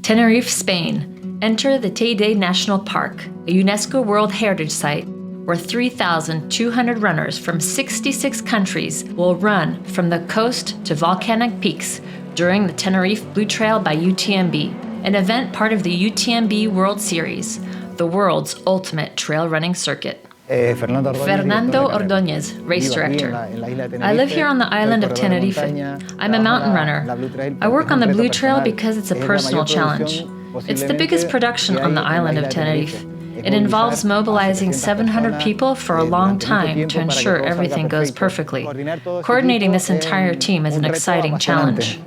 Tenerife, Spain. Enter the Teide National Park, a UNESCO World Heritage Site, where 3,200 runners from 66 countries will run from the coast to volcanic peaks during the Tenerife Bluetrail by UTMB, an event part of the UTMB World Series, the world's ultimate trail running circuit. Fernando Ordóñez, race director. I live here on the island of Tenerife. I'm a mountain runner. I work on the Bluetrail because it's a personal challenge. It's the biggest production on the island of Tenerife. It involves mobilizing 700 people for a long time to ensure everything goes perfectly. Coordinating this entire team is an exciting challenge.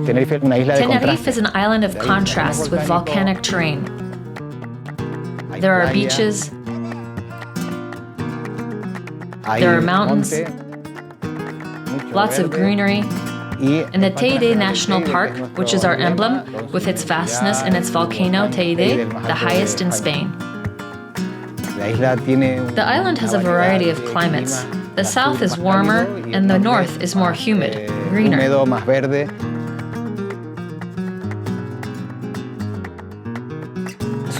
Tenerife is an island of contrasts with volcanic terrain. There are beaches, there are mountains, lots of greenery, and the Teide National Park, which is our emblem, with its vastness and its volcano Teide, the highest in Spain. The island has a variety of climates. The south is warmer, and the north is more humid, greener.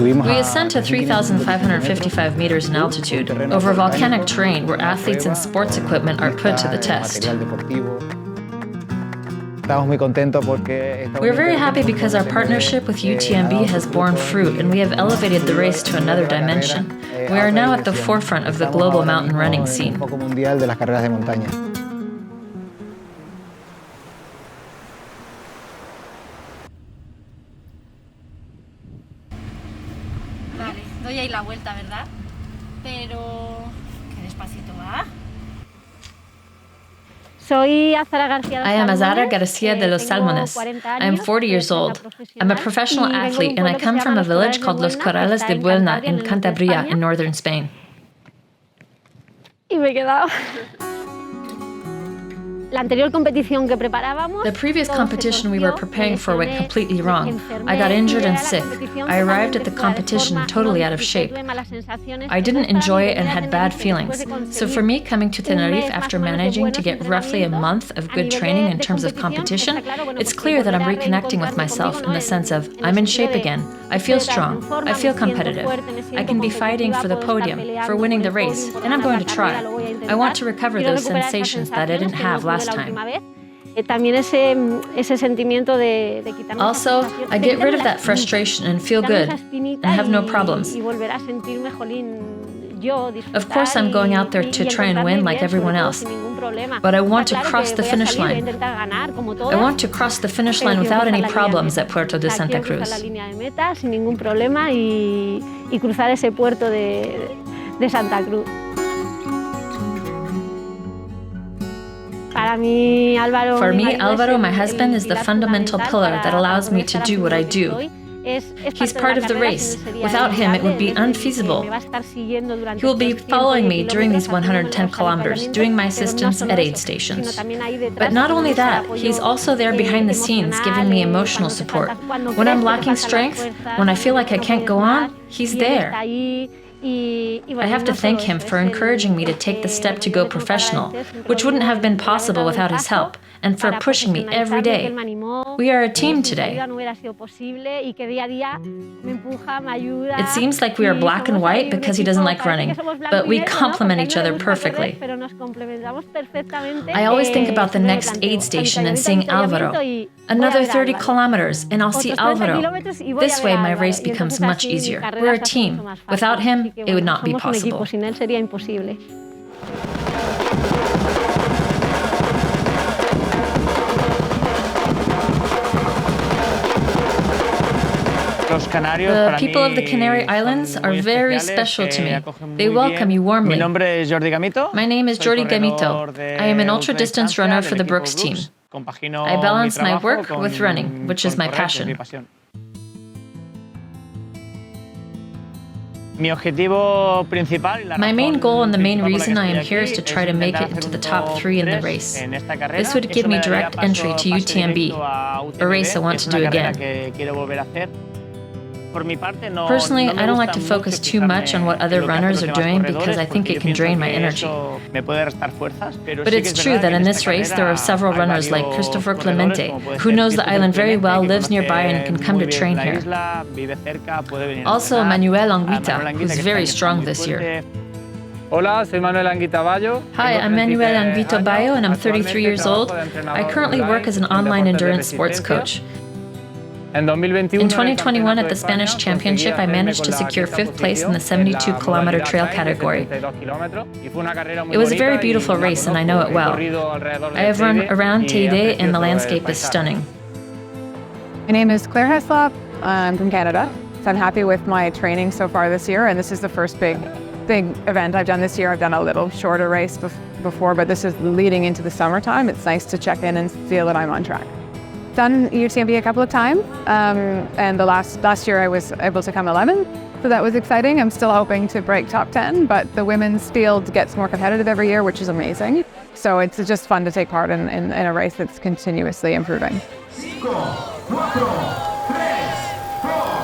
We ascend to 3,555 meters in altitude over volcanic terrain where athletes and sports equipment are put to the test. We're very happy because our partnership with UTMB has borne fruit and we have elevated the race to another dimension. We are now at the forefront of the global mountain running scene. Doy ahí la vuelta, ¿verdad? Pero... ¿qué despacito va? I am Azara Garcia de los Salmones. I am 40 years old. I'm a professional athlete and I come from a village called Los Corrales de Buelna in Cantabria in northern Spain. The previous competition we were preparing for went completely wrong. I got injured and sick. I arrived at the competition totally out of shape. I didn't enjoy it and had bad feelings. So for me, coming to Tenerife after managing to get roughly a month of good training in terms of competition, it's clear that I'm reconnecting with myself in the sense of I'm in shape again. I feel strong. I feel competitive. I can be fighting for the podium, for winning the race, and I'm going to try. I want to recover those sensations that I didn't have last time. Also, I get rid of that frustration and feel good, and have no problems. Of course, I'm going out there to try and win like everyone else, but I want to cross the finish line. I want to cross the finish line without any problems at Puerto de Santa Cruz. For me, Álvaro, my husband, is the fundamental pillar that allows me to do what I do. He's part of the race. Without him, it would be unfeasible. He will be following me during these 110 kilometers, doing my assistance at aid stations. But not only that, he's also there behind the scenes, giving me emotional support. When I'm lacking strength, when I feel like I can't go on, he's there. I have to thank him for encouraging me to take the step to go professional, which wouldn't have been possible without his help, and for pushing me every day. We are a team today. It seems like we are black and white because he doesn't like running, but we complement each other perfectly. I always think about the next aid station and seeing Álvaro. Another 30 kilometers, and I'll see Álvaro. This way, my race becomes much easier. We're a team. Without him, it would not be possible. The people of the Canary Islands are very special to me. They welcome you warmly. My name is Jordi Gamito. I am an ultra-distance runner for the Brooks team. I balance my work with running, which is my passion. My main goal and the main reason I am here is to try to make it into the top 3 in the race. This would give me direct entry to UTMB, a race I want to do again. Personally, I don't like to focus too much on what other runners are doing because I think it can drain my energy. But it's true that in this race there are several runners like Christopher Clemente, who knows the island very well, lives nearby, and can come to train here. Also, Manuel Anguita, who's very strong this year. Hola, soy Manuel Anguita Bayo. Hi, I'm Manuel Anguita Bayo, and I'm 33 years old. I currently work as an online endurance sports coach. In 2021 at the Spanish Championship, I managed to secure 5th place in the 72-kilometer trail category. It was a very beautiful race, and I know it well. I have run around Teide, and the landscape is stunning. My name is Claire Heslop. I'm from Canada. So I'm happy with my training so far this year, and this is the first big event I've done this year. I've done a little shorter race before, but this is leading into the summertime. It's nice to check in and feel that I'm on track. Done UTMB a couple of times, and the last year I was able to come 11th, so that was exciting. I'm still hoping to break top 10, but the women's field gets more competitive every year, which is amazing. So it's just fun to take part in a race that's continuously improving. 5, 4, 3, 2, 1.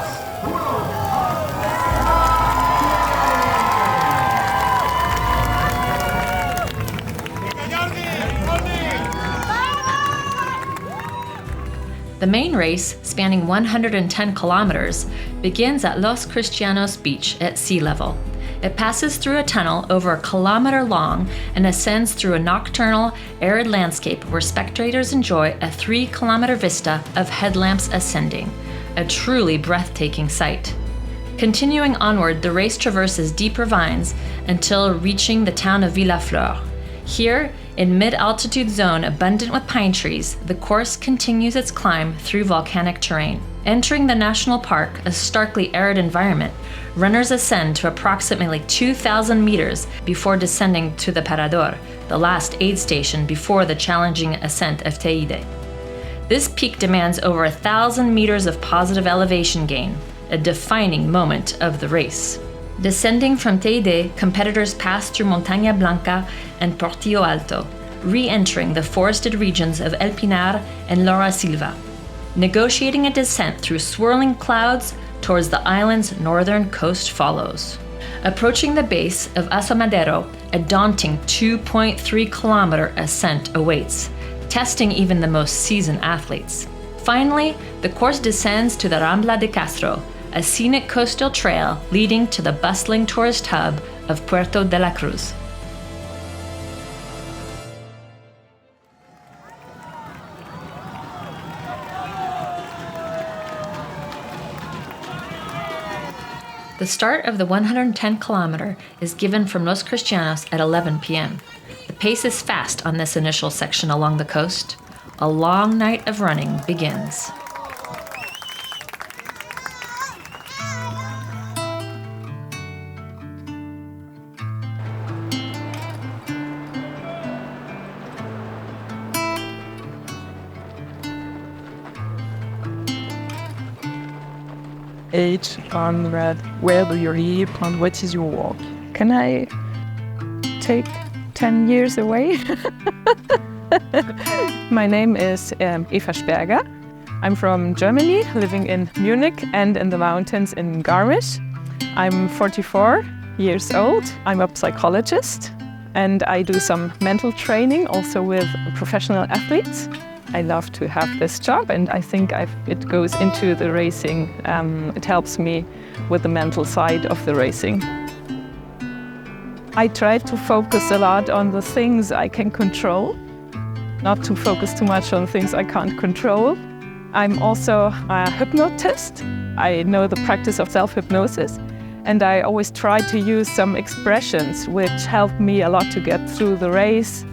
The main race, spanning 110 kilometers, begins at Los Cristianos Beach at sea level. It passes through a tunnel over a kilometer long and ascends through a nocturnal, arid landscape where spectators enjoy a 3-kilometer vista of headlamps ascending, a truly breathtaking sight. Continuing onward, the race traverses deep ravines until reaching the town of Villaflor. Here, in mid-altitude zone abundant with pine trees, the course continues its climb through volcanic terrain. Entering the national park, a starkly arid environment, runners ascend to approximately 2,000 meters before descending to the Parador, the last aid station before the challenging ascent of Teide. This peak demands over 1,000 meters of positive elevation gain, a defining moment of the race. Descending from Teide, competitors pass through Montaña Blanca and Portillo Alto, re-entering the forested regions of El Pinar and Laura Silva, negotiating a descent through swirling clouds towards the island's northern coast follows. Approaching the base of Asomadero, a daunting 2.3-kilometer ascent awaits, testing even the most seasoned athletes. Finally, the course descends to the Rambla de Castro, a scenic coastal trail leading to the bustling tourist hub of Puerto de la Cruz. The start of the 110-kilometer is given from Los Cristianos at 11 p.m. The pace is fast on this initial section along the coast. A long night of running begins. Age, red, where do you live, and what is your work? Can I take 10 years away? My name is Eva Sperger. I'm from Germany, living in Munich and in the mountains in Garmisch. I'm 44 years old. I'm a psychologist and I do some mental training also with professional athletes. I love to have this job, and I think it goes into the racing. It helps me with the mental side of the racing. I try to focus a lot on the things I can control, not to focus too much on things I can't control. I'm also a hypnotist. I know the practice of self-hypnosis, and I always try to use some expressions which help me a lot to get through the race.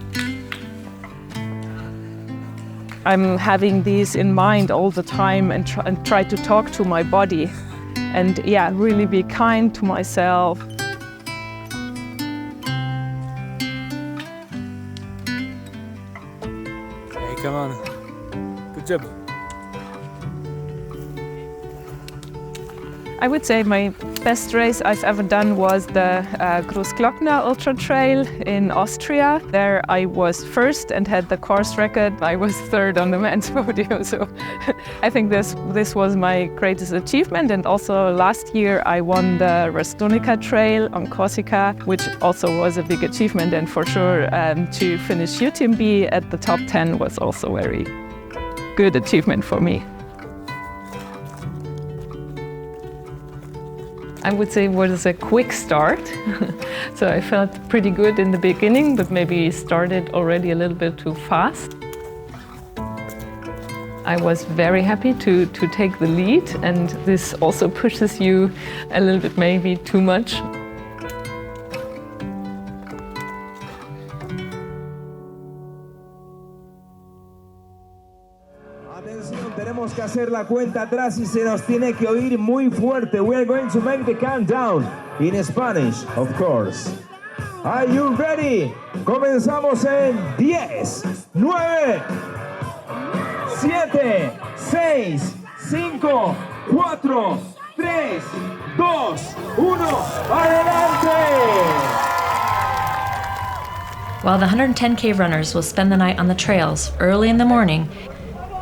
I'm having these in mind all the time and try to talk to my body and really be kind to myself. Hey, come on. Good job. I would say my best race I've ever done was the Großglockner Ultra Trail in Austria. There I was first and had the course record. I was third on the men's podium, so I think this was my greatest achievement. And also last year I won the Restonica Trail on Corsica, which also was a big achievement. And for sure to finish UTMB at the top 10 was also a very good achievement for me. I would say it was a quick start. So I felt pretty good in the beginning, but maybe started already a little bit too fast. I was very happy to take the lead, and this also pushes you a little bit maybe too much. Atención, tenemos que hacer la cuenta atrás y se nos tiene que oír muy fuerte. We are going to make the countdown in Spanish, of course. Are you ready? Comenzamos en 10, 9, 7, 6, 5, 4, 3, 2, 1, ¡adelante! While the 110K runners will spend the night on the trails early in the morning,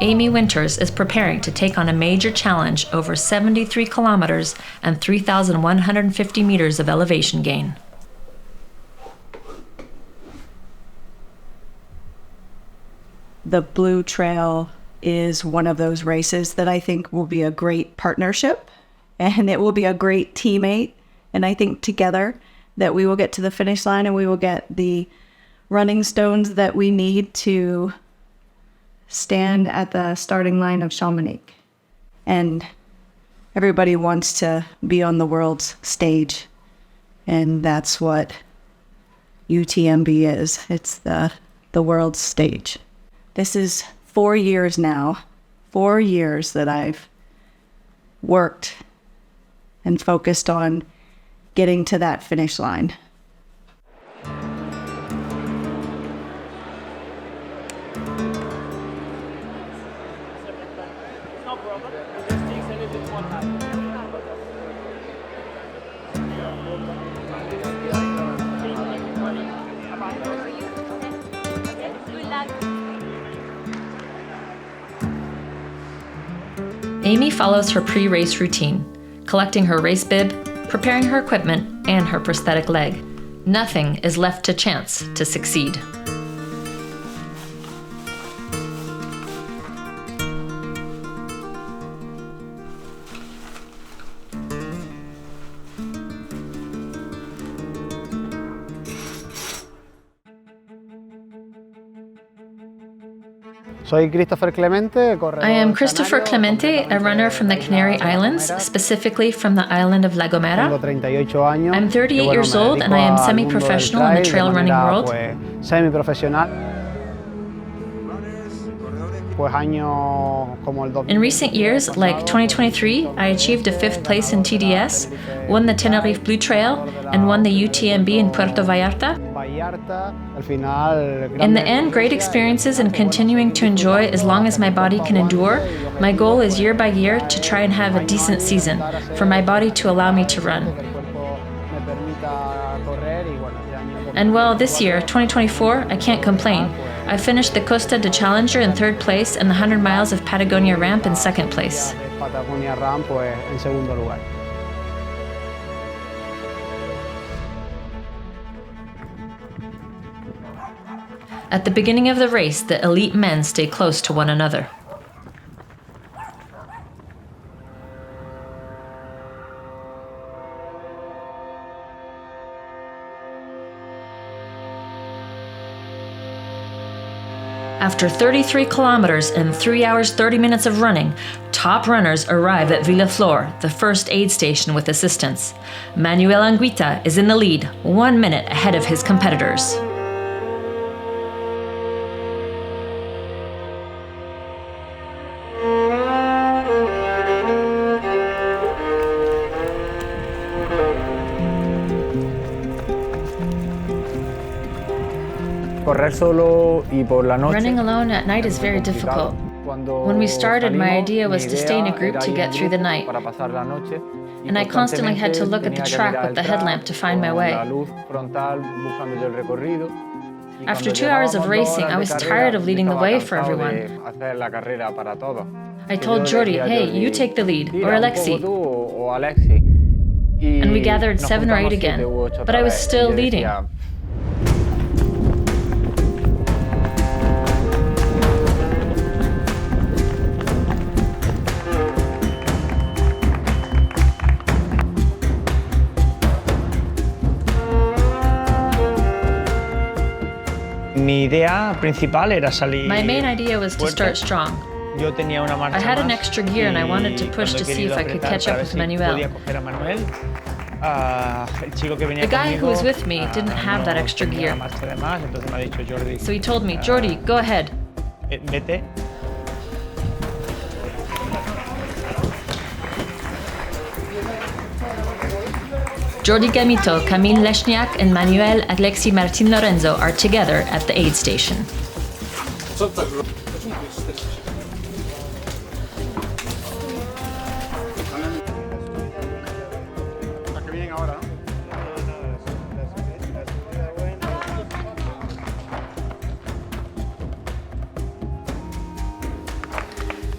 Amy Winters is preparing to take on a major challenge over 73 kilometers and 3,150 meters of elevation gain. The Blue Trail is one of those races that I think will be a great partnership, and it will be a great teammate. And I think together that we will get to the finish line and we will get the running stones that we need to stand at the starting line of Chamonix. And everybody wants to be on the world's stage. And that's what UTMB is. It's the world's stage. This is 4 years now, 4 years that I've worked and focused on getting to that finish line. Amy follows her pre-race routine, collecting her race bib, preparing her equipment, and her prosthetic leg. Nothing is left to chance to succeed. I am Christopher Clemente, a runner from the Canary Islands, specifically from the island of La Gomera. I'm 38 years old and I am semi-professional in the trail running world. In recent years, like 2023, I achieved a 5th place in TDS, won the Tenerife Bluetrail, and won the UTMB in Puerto Vallarta. In the end, great experiences and continuing to enjoy as long as my body can endure. My goal is year by year to try and have a decent season, for my body to allow me to run. And well, this year, 2024, I can't complain. I finished the Costa de Challenger in 3rd place and the 100 miles of Patagonia Ramp in 2nd place. At the beginning of the race, the elite men stay close to one another. After 33 kilometers and 3 hours 30 minutes of running, top runners arrive at Villaflor, the first aid station with assistance. Manuel Anguita is in the lead, 1 minute ahead of his competitors. Running alone at night is very difficult. When we started, my idea was to stay in a group to get through the night. And I constantly had to look at the track with the headlamp to find my way. After 2 hours of racing, I was tired of leading the way for everyone. I told Jordi, hey, you take the lead, or Alexi. And we gathered 7 or 8 again, but I was still leading. My main idea was to start strong. I had an extra gear and I wanted to push to see if I could catch up with Manuel. The guy who was with me didn't have that extra gear. So he told me, Jordi, go ahead. Jordi Gamito, Camille Leshniak, and Manuel Alexi Martin Lorenzo are together at the aid station.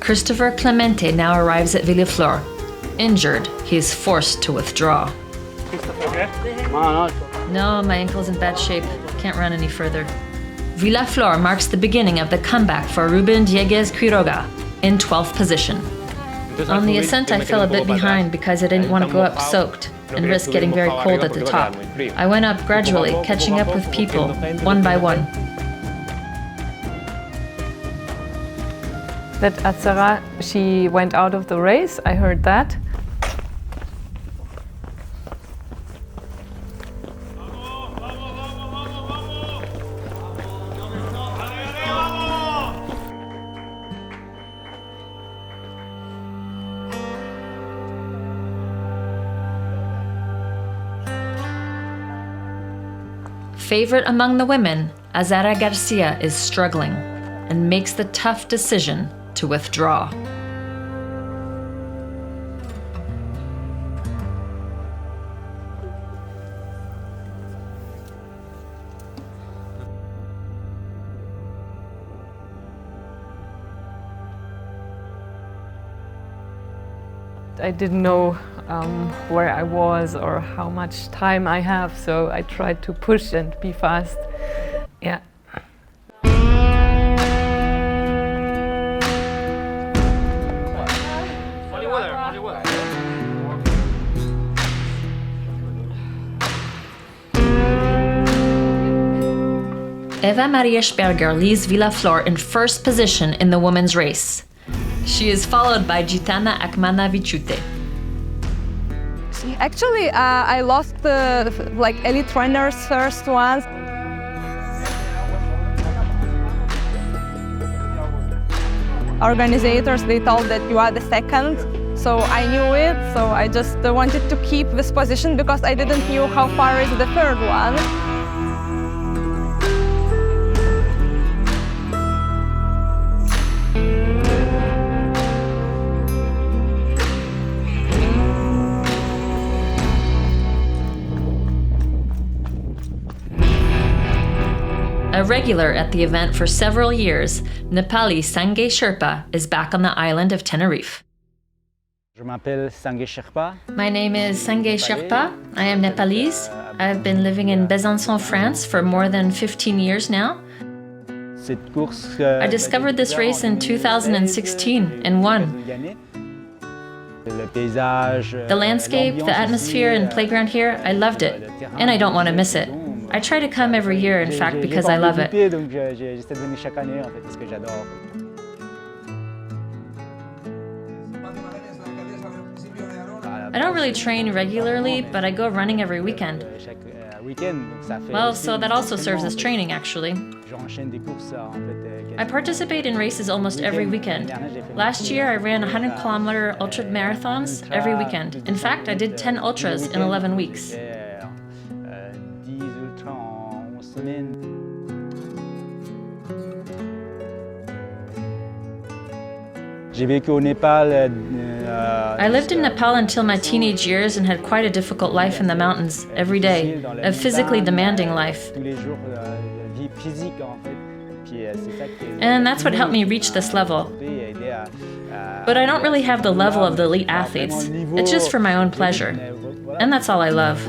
Christopher Clemente now arrives at Villaflor. Injured, he is forced to withdraw. No, my ankle's in bad shape. Can't run any further. Villaflor marks the beginning of the comeback for Rubén Dieguez Quiroga, in 12th position. On the ascent, I fell a bit behind because I didn't want to go up soaked and risk getting very cold at the top. I went up gradually, catching up with people, one by one. That Azara, she went out of the race, I heard that. Favorite among the women, Azara Garcia is struggling and makes the tough decision to withdraw. I didn't know where I was or how much time I have, so I tried to push and be fast. Yeah. Eva Maria Sperger leaves Villaflor in first position in the women's race. She is followed by Gitana Akmana Vichute. Actually, I lost the elite runners first ones. Organizers, they told that you are the second, so I knew it. So I just wanted to keep this position because I didn't know how far is the third one. A regular at the event for several years, Nepali Sange Sherpa is back on the island of Tenerife. My name is Sange Sherpa. I am Nepalese. I have been living in Besançon, France for more than 15 years now. I discovered this race in 2016 and won. The landscape, the atmosphere and playground here, I loved it, and I don't want to miss it. I try to come every year, in fact, because I love it. I don't really train regularly, but I go running every weekend. Well, so that also serves as training, actually. I participate in races almost every weekend. Last year, I ran 100-kilometer ultra marathons every weekend. In fact, I did 10 ultras in 11 weeks. I lived in Nepal until my teenage years and had quite a difficult life in the mountains, every day, a physically demanding life. And that's what helped me reach this level. But I don't really have the level of the elite athletes. It's just for my own pleasure. And that's all I love.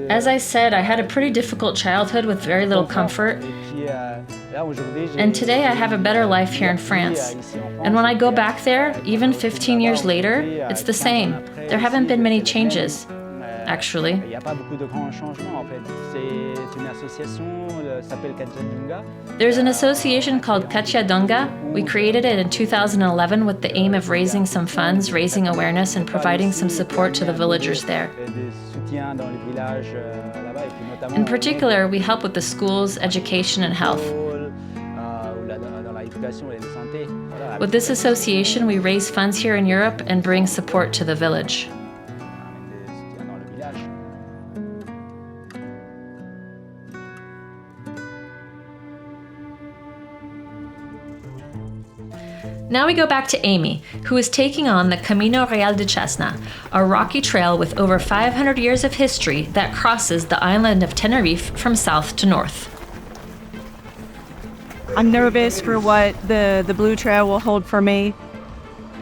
As I said, I had a pretty difficult childhood with very little comfort. And today I have a better life here in France. And when I go back there, even 15 years later, it's the same. There haven't been many changes, actually. There's an association called Katia-Donga. We created it in 2011 with the aim of raising some funds, raising awareness, and providing some support to the villagers there. In particular, we help with the schools, education, and health. With this association, we raise funds here in Europe and bring support to the village. Now we go back to Amy, who is taking on the Camino Real de Chasna, a rocky trail with over 500 years of history that crosses the island of Tenerife from south to north. I'm nervous for what the Blue Trail will hold for me.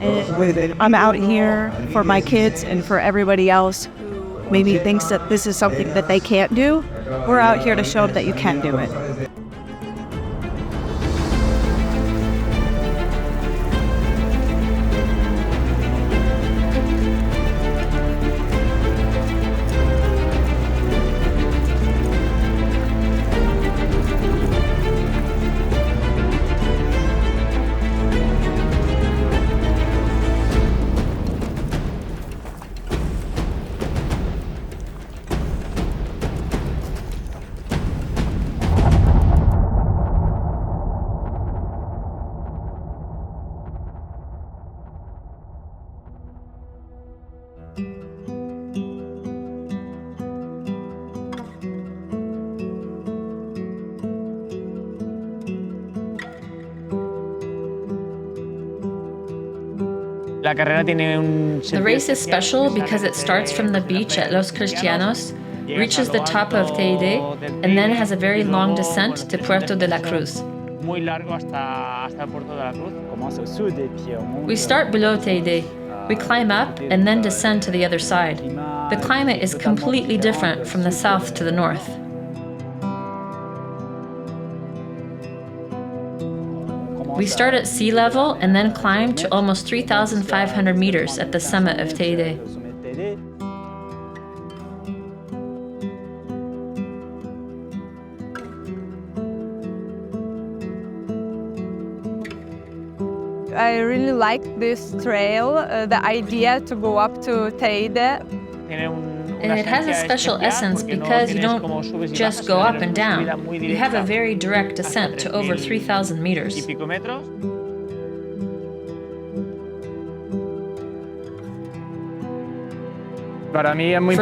I'm out here for my kids and for everybody else who maybe thinks that this is something that they can't do. We're out here to show them that you can do it. The race is special because it starts from the beach at Los Cristianos, reaches the top of Teide, and then has a very long descent to Puerto de la Cruz. We start below Teide. We climb up and then descend to the other side. The climate is completely different from the south to the north. We start at sea level and then climb to almost 3,500 meters at the summit of Teide. I really like this trail, the idea to go up to Teide. And it has a special essence because you don't just go up and down. You have a very direct descent to over 3,000 meters. For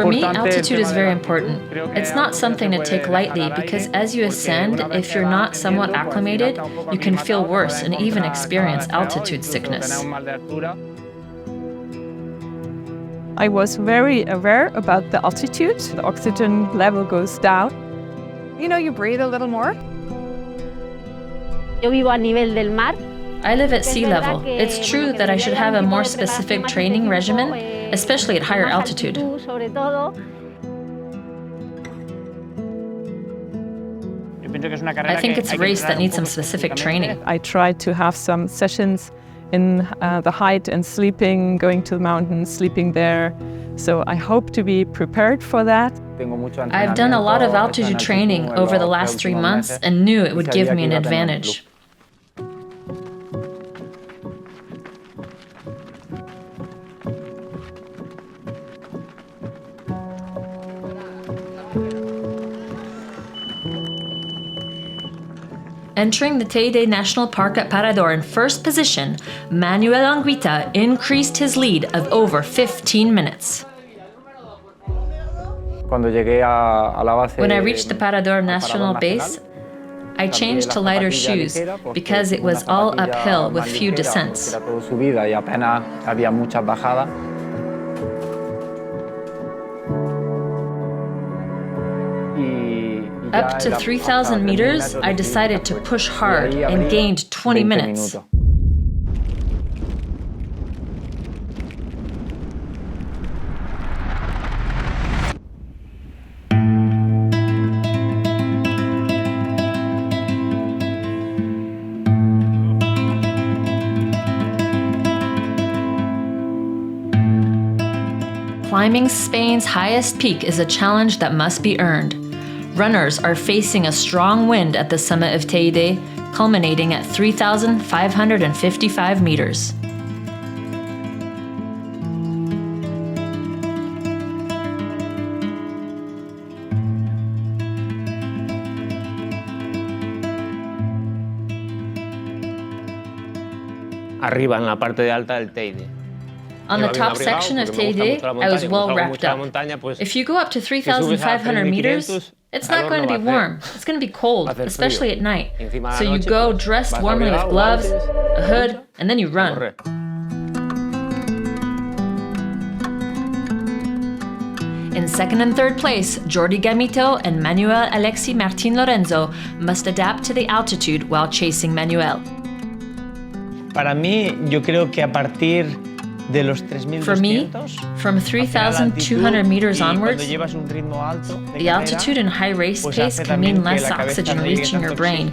me, altitude is very important. It's not something to take lightly because as you ascend, if you're not somewhat acclimated, you can feel worse and even experience altitude sickness. I was very aware about the altitude. The oxygen level goes down. You know, you breathe a little more. Yo vivo a nivel del mar. I live at sea level. It's true that I should have a more specific training regimen, especially at higher altitude. I think it's a race that needs some specific training. I tried to have some sessions in the height and sleeping, going to the mountains, sleeping there. So I hope to be prepared for that. I've done a lot of altitude training over the last 3 months and knew it would give me an advantage. Entering the Teide National Park at Parador in first position, Manuel Anguita increased his lead of over 15 minutes. When I reached the Parador National Base, I changed to lighter shoes because it was all uphill with few descents. Up to 3,000 meters, I decided to push hard and gained 20 minutes. Climbing Spain's highest peak is a challenge that must be earned. Runners are facing a strong wind at the summit of Teide, culminating at 3,555 meters. Arriba, en la parte de alta del Teide. On the top section of Teide, I was well wrapped up. If you go up to 3,500 meters, it's not going to be warm. It's going to be cold, especially at night. So you go dressed warmly with gloves, a hood, and then you run. In second and third place, Jordi Gamito and Manuel Alexi Martin Lorenzo must adapt to the altitude while chasing Manuel. Para mí, yo creo que a partir de los 3,200, for me, from 3,200 meters onwards, the altitude and high race pace can mean less oxygen reaching your brain,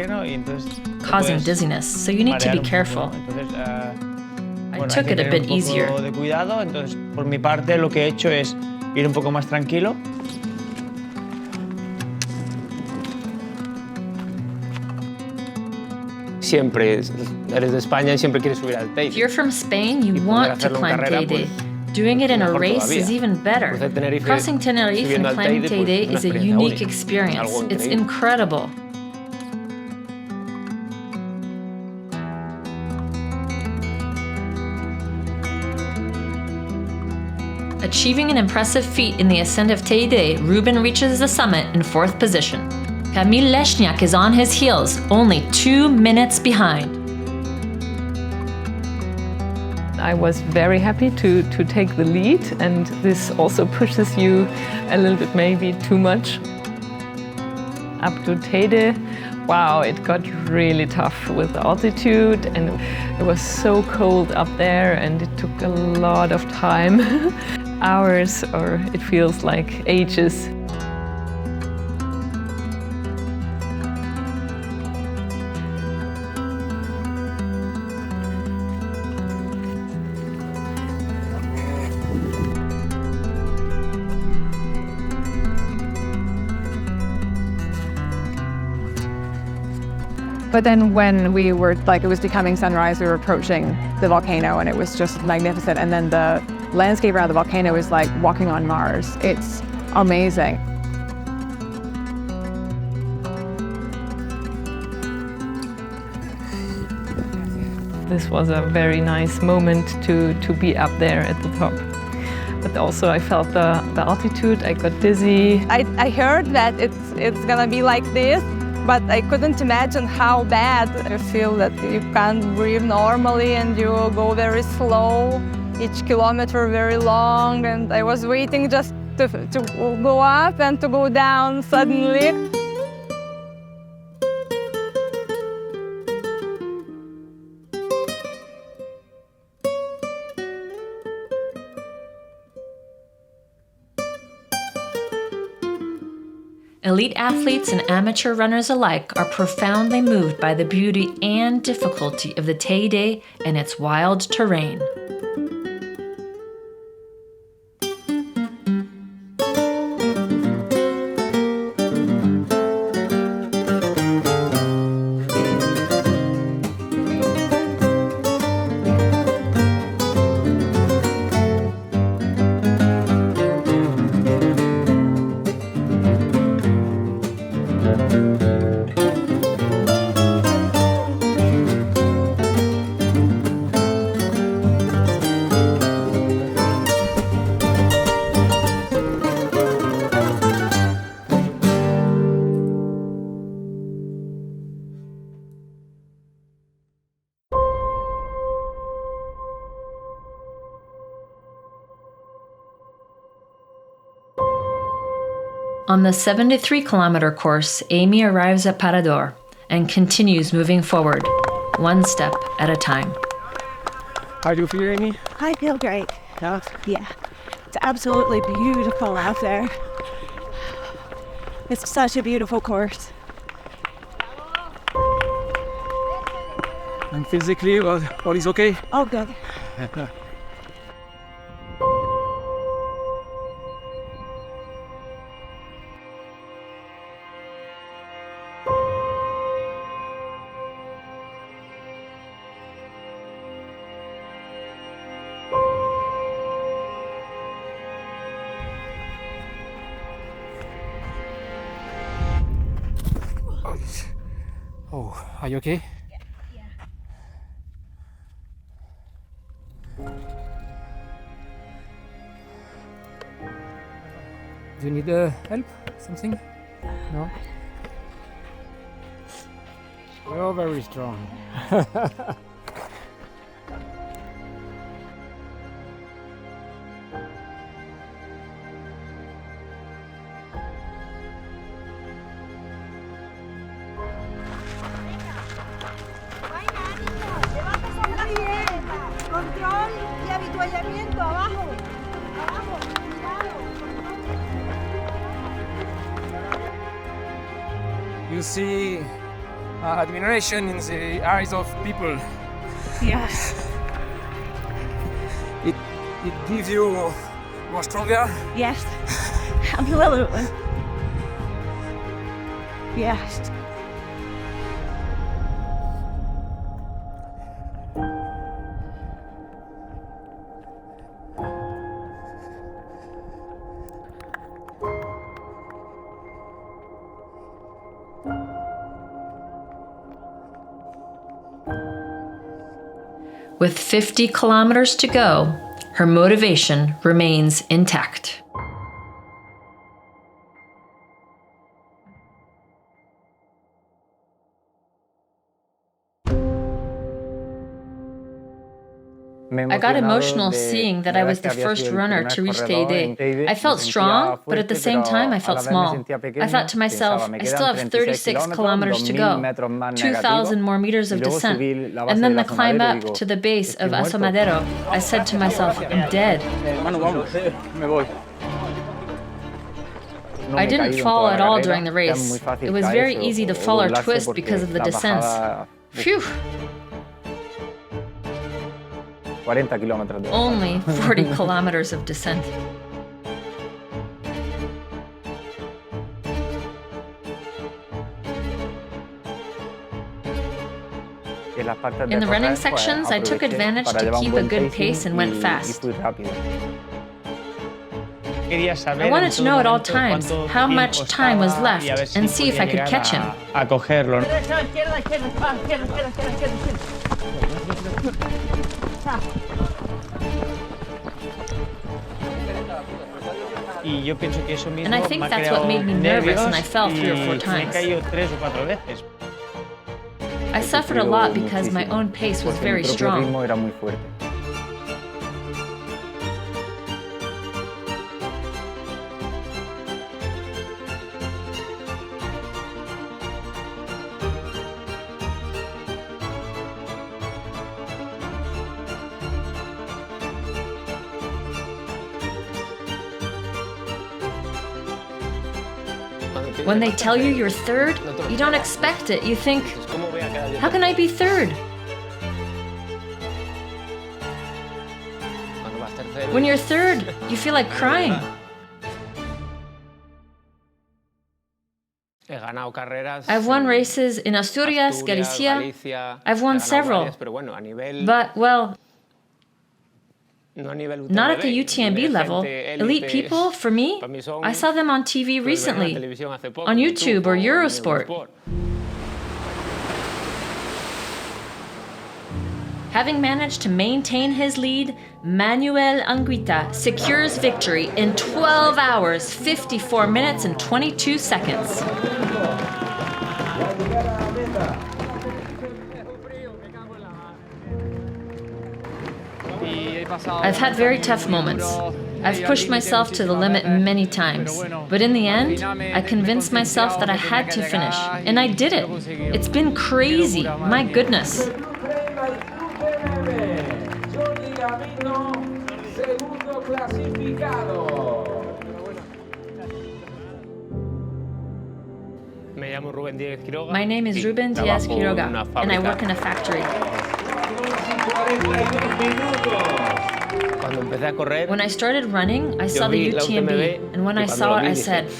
causing dizziness, so you need to be careful. I took it a bit easier. Entonces, por mi parte, lo que he hecho es ir un poco más tranquilo. Siempre eres de España y siempre quieres subir al Teide. If you're from Spain, you want to climb Teide. Doing it in a race is even better. Crossing Tenerife and climbing Teide is a unique experience. It's incredible. Achieving an impressive feat in the ascent of Teide, Rubén reaches the summit in fourth position. Kamil Leszniak is on his heels, only 2 minutes behind. I was very happy to take the lead, and this also pushes you a little bit, maybe too much. Up to Teide, wow, it got really tough with the altitude, and it was so cold up there, and it took a lot of time, hours, or it feels like ages. But then when we were, it was becoming sunrise, we were approaching the volcano and it was just magnificent. And then the landscape around the volcano is like walking on Mars. It's amazing. This was a very nice moment to be up there at the top. But also I felt the altitude, I got dizzy. I heard that it's gonna be like this, but I couldn't imagine how bad. You feel that you can't breathe normally and you go very slow, each kilometer very long, and I was waiting just to go up and to go down suddenly. Elite athletes and amateur runners alike are profoundly moved by the beauty and difficulty of the Teide and its wild terrain. On the 73-kilometer course, Amy arrives at Parador and continues moving forward, one step at a time. How do you feel, Amy? I feel great. Yeah? Yeah. It's absolutely beautiful out there. It's such a beautiful course. And physically, all is okay? Oh, good. Oh, are you okay? Do you need help? Something? No? You're very strong. Control y habituallamiento, abajo. Abajo, You see admiration in the eyes of people. Yes. It gives you more stronger. Yes. Absolutely. Yes. With 50 kilometers to go, her motivation remains intact. I got emotional seeing that I was the first runner to reach Teide. I felt strong, but at the same time I felt small. I thought to myself, I still have 36 kilometers to go, 2,000 more meters of descent, and then the climb up to the base of Asomadero. I said to myself, I'm dead. I didn't fall at all during the race. It was very easy to fall or twist because of the descents. Phew! Only 40 kilometers of descent. In the running sections, I took advantage to keep a good pace and went fast. I wanted to know at all times how much time was left and see if I could catch him. And I think that's what made me nervous and I fell 3 or 4 times. I suffered a lot because my own pace was very strong. When they tell you you're third, you don't expect it. You think, how can I be third? When you're third, you feel like crying. I've won races in Asturias, Galicia. I've won several. But, well, not at the UTMB level. Elite people, for me, I saw them on TV recently, on YouTube or Eurosport. Having managed to maintain his lead, Manuel Anguita secures victory in 12 hours, 54 minutes and 22 seconds. I've had very tough moments. I've pushed myself to the limit many times, but in the end, I convinced myself that I had to finish, and I did it. It's been crazy, my goodness. My name is Rubén Díaz Quiroga, and I work in a factory. When I started running, I saw the UTMB, and when I saw it, I said,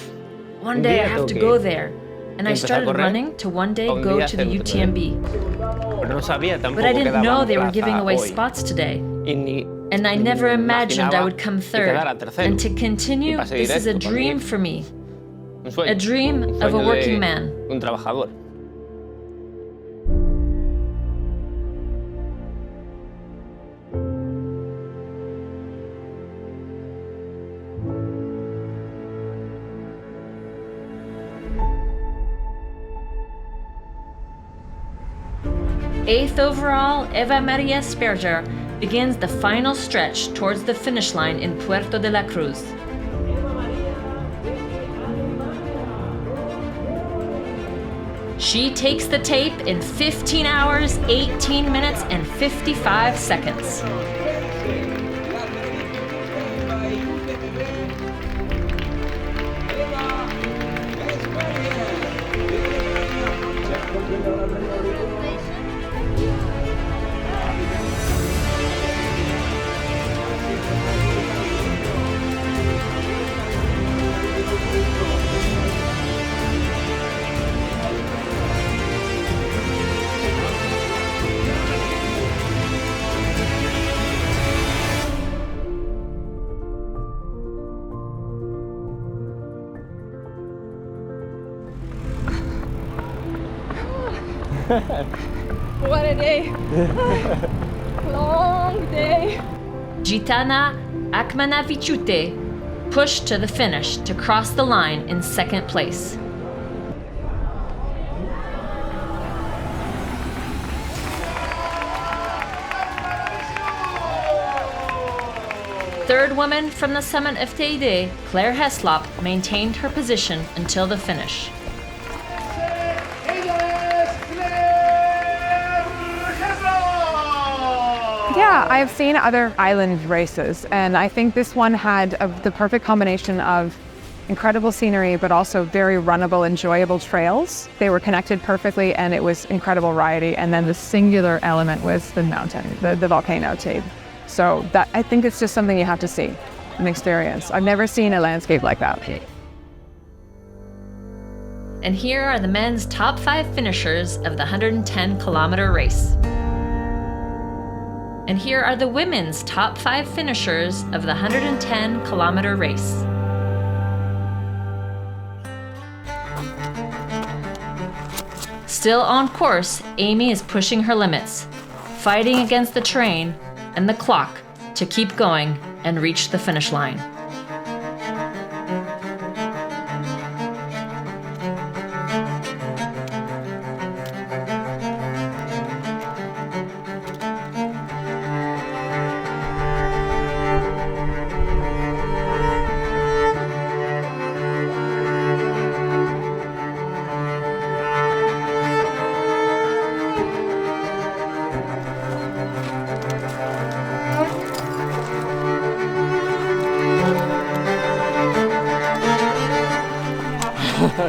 one day I have to go there. And I started running to one day go to the UTMB. But I didn't know they were giving away spots today. And I never imagined I would come third. And to continue, this is a dream for me. A dream of a working man. Eighth overall, Eva Maria begins the final stretch towards the finish line in Puerto de la Cruz. She takes the tape in 15 hours, 18 minutes, and 55 seconds. What a day! Long day! Gitana Akmanavichute pushed to the finish to cross the line in second place. Third woman from the summit of Teide, Claire Heslop, maintained her position until the finish. Yeah, I've seen other island races, and I think this one had the perfect combination of incredible scenery, but also very runnable, enjoyable trails. They were connected perfectly, and it was incredible variety. And then the singular element was the mountain, the volcano Teide. So that, I think it's just something you have to see and experience. I've never seen a landscape like that. And here are the men's top 5 finishers of the 110-kilometer race. And here are the women's top 5 finishers of the 110-kilometer race. Still on course, Amy is pushing her limits, fighting against the train and the clock to keep going and reach the finish line.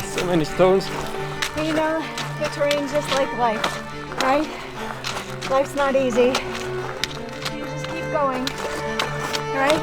So many stones. You know, the terrain's just like life, right? Life's not easy. You just keep going, right?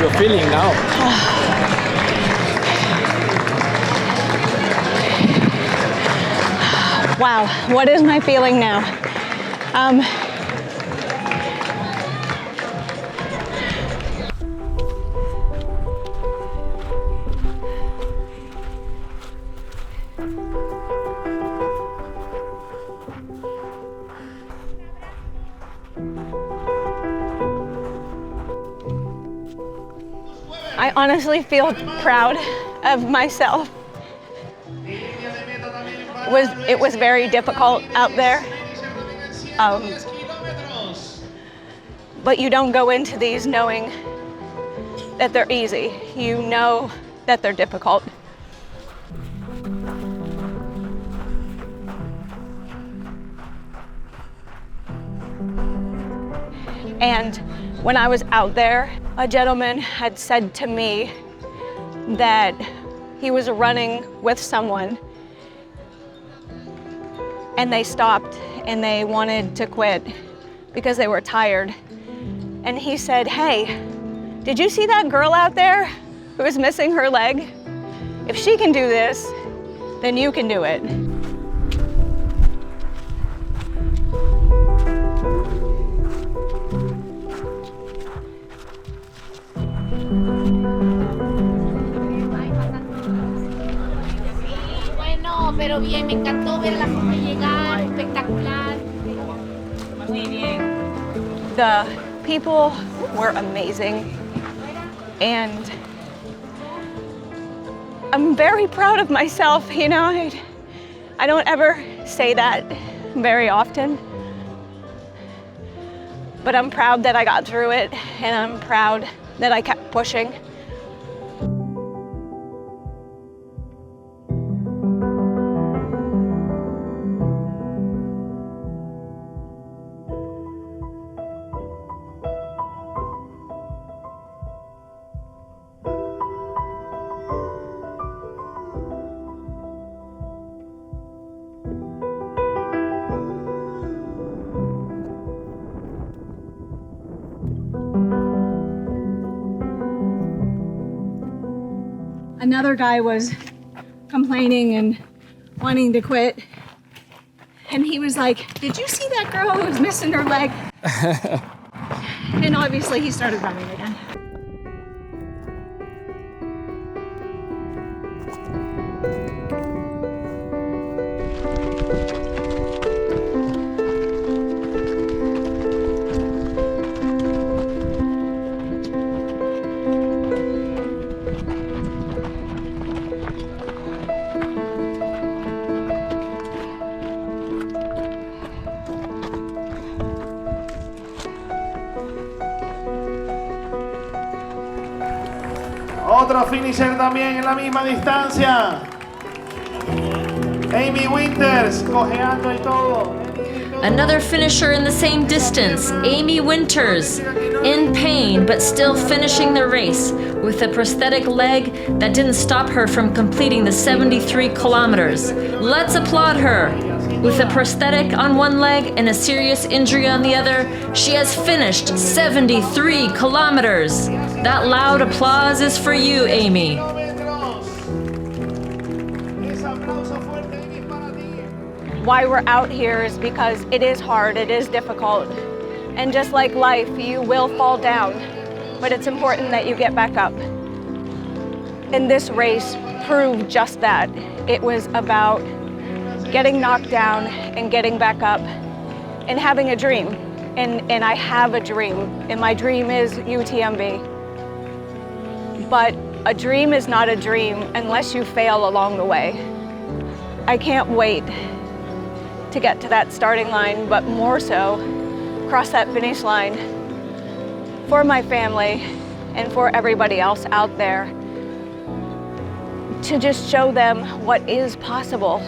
your feeling now? Wow, what is my feeling now? I honestly feel proud of myself. It was very difficult out there. But you don't go into these knowing that they're easy. You know that they're difficult. And when I was out there, a gentleman had said to me that he was running with someone and they stopped and they wanted to quit because they were tired. And he said, "Hey, did you see that girl out there who is missing her leg? If she can do this, then you can do it." Pero bien, me encantó ver la forma de llegar, espectacular. Muy bien. The people were amazing, and I'm very proud of myself. You know, I don't ever say that very often, but I'm proud that I got through it, and I'm proud that I kept pushing. Another guy was complaining and wanting to quit. And he was like, "Did you see that girl who was missing her leg?" And obviously he started running again. Otro finisher también en la misma distancia. Amy Winters, cojeando y todo. Another finisher in the same distance, Amy Winters, in pain but still finishing the race with a prosthetic leg that didn't stop her from completing the 73 kilometers. Let's applaud her. With a prosthetic on one leg and a serious injury on the other, she has finished 73 kilometers. That loud applause is for you, Amy. Why we're out here is because it is hard, it is difficult. And just like life, you will fall down, but it's important that you get back up. And this race proved just that. It was about getting knocked down and getting back up and having a dream. And I have a dream, and my dream is UTMB. But a dream is not a dream unless you fail along the way. I can't wait to get to that starting line, but more so, cross that finish line for my family and for everybody else out there, to just show them what is possible.